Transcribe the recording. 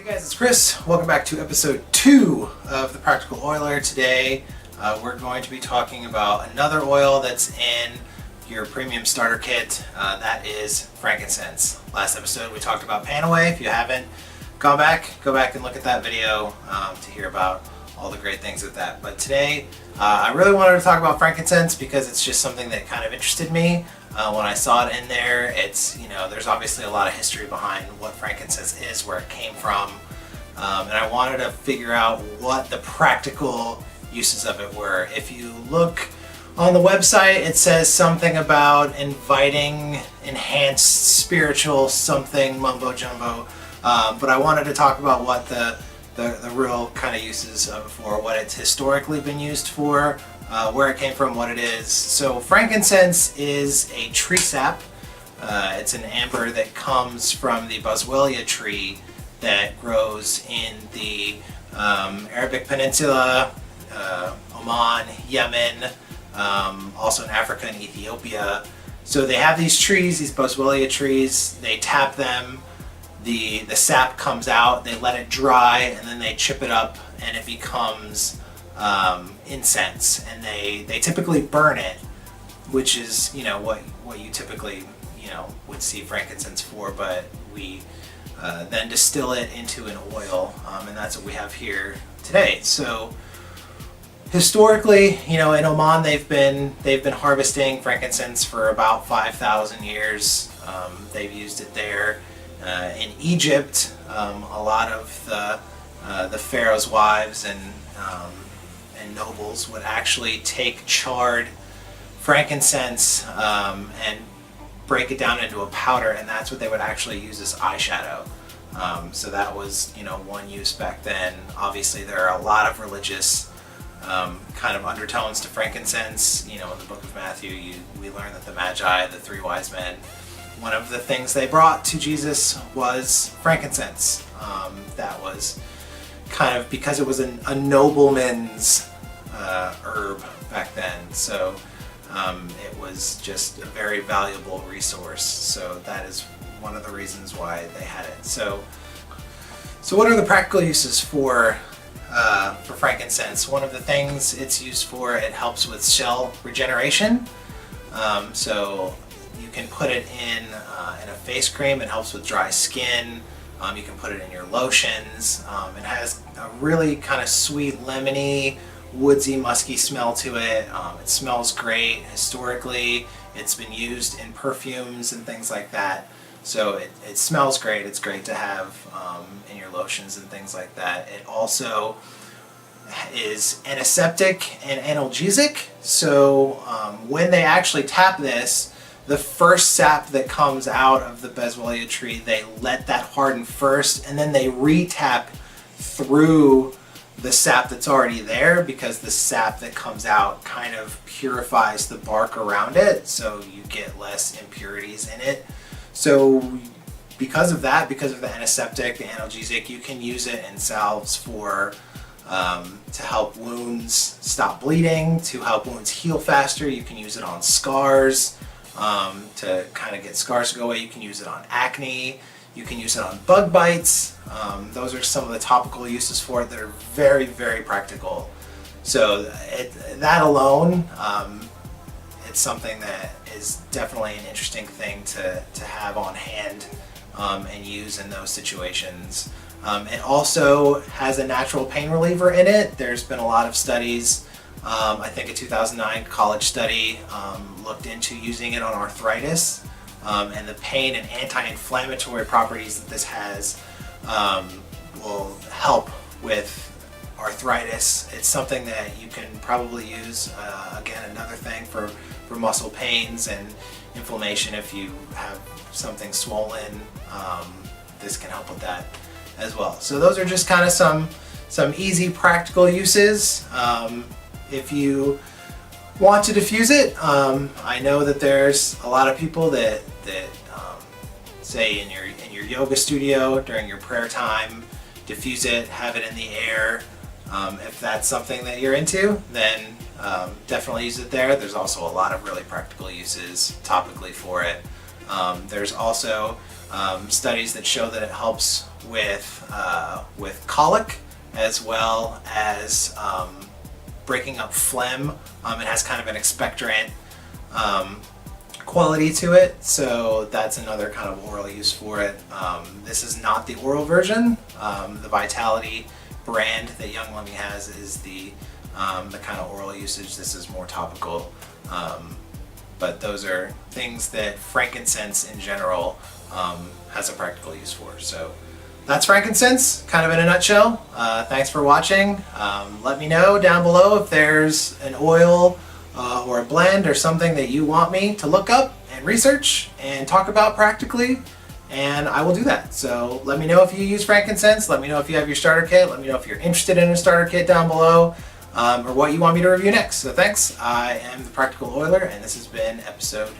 Hey guys, it's Chris. Welcome back to episode 2 of the Practical Oiler. Today we're going to be talking about another oil that's in your premium starter kit. That is frankincense. Last episode we talked about Panaway. If you haven't gone back, go back and look at that video to hear about all the great things with that. But today I really wanted to talk about frankincense because it's just something that kind of interested me. When I saw it in there, it's, there's obviously a lot of history behind what frankincense is, where it came from, and I wanted to figure out what the practical uses of it were. If you look on the website, it says something about inviting enhanced spiritual something mumbo jumbo, but I wanted to talk about what the real kind of uses of it for, what it's historically been used for, where it came from, what it is. So frankincense is a tree sap. It's an amber that comes from the boswellia tree that grows in the Arabic Peninsula, Oman, Yemen, also in Africa and Ethiopia. So they have these trees, these boswellia trees. They tap them, the sap comes out, they let it dry, and then they chip it up and it becomes incense, and they typically burn it, which is what you typically would see frankincense for, but we then distill it into an oil, and that's what we have here today. So historically, in Oman, they've been harvesting frankincense for about 5,000 years. They've used it there. In Egypt, a lot of the pharaoh's wives and nobles would actually take charred frankincense and break it down into a powder, and that's what they would actually use as eyeshadow. So that was one use back then. Obviously there are a lot of religious kind of undertones to frankincense. In the book of Matthew we learn that the Magi, the 3 wise men, one of the things they brought to Jesus was frankincense. That was kind of because it was a nobleman's herb back then, so it was just a very valuable resource. So that is one of the reasons why they had it. So what are the practical uses for frankincense? One of the things it's used for, it helps with cell regeneration. So you can put it in a face cream. It helps with dry skin. You can put it in your lotions. It has a really kind of sweet, lemony, woodsy, musky smell to it. It smells great. Historically, it's been used in perfumes and things like that. So it smells great. It's great to have in your lotions and things like that. It also is antiseptic and analgesic. So when they actually tap this, the first sap that comes out of the boswellia tree, they let that harden first, and then they re-tap through the sap that's already there, because the sap that comes out kind of purifies the bark around it, so you get less impurities in it. So because of that, because of the antiseptic, the analgesic, you can use it in salves for to help wounds stop bleeding, to help wounds heal faster. You can use it on scars, to kind of get scars to go away. You can use it on acne. You can use it on bug bites. Those are some of the topical uses for it that are very, very practical. So that alone, it's something that is definitely an interesting thing to have on hand and use in those situations. It also has a natural pain reliever in it. There's been a lot of studies. I think a 2009 college study looked into using it on arthritis, and the pain and anti-inflammatory properties that this has will help with arthritis. It's something that you can probably use, again, another thing for muscle pains and inflammation. If you have something swollen, this can help with that as well. So those are just kind of some easy practical uses. If you want to diffuse it, I know that there's a lot of people that say in your yoga studio during your prayer time, diffuse it, have it in the air. If that's something that you're into, then definitely use it there. There's also a lot of really practical uses topically for it. There's also studies that show that it helps with colic, as well as breaking up phlegm. It has kind of an expectorant quality to it, so that's another kind of oral use for it. This is not the oral version. The Vitality brand that Young Living has is the kind of oral usage. This is more topical. But those are things that frankincense in general has a practical use for. So that's frankincense, kind of in a nutshell. Thanks for watching. Let me know down below if there's an oil or a blend or something that you want me to look up and research and talk about practically, and I will do that. So let me know if you use frankincense. Let me know if you have your starter kit. Let me know if you're interested in a starter kit down below, or what you want me to review next. So thanks. I am the Practical Oiler, and this has been episode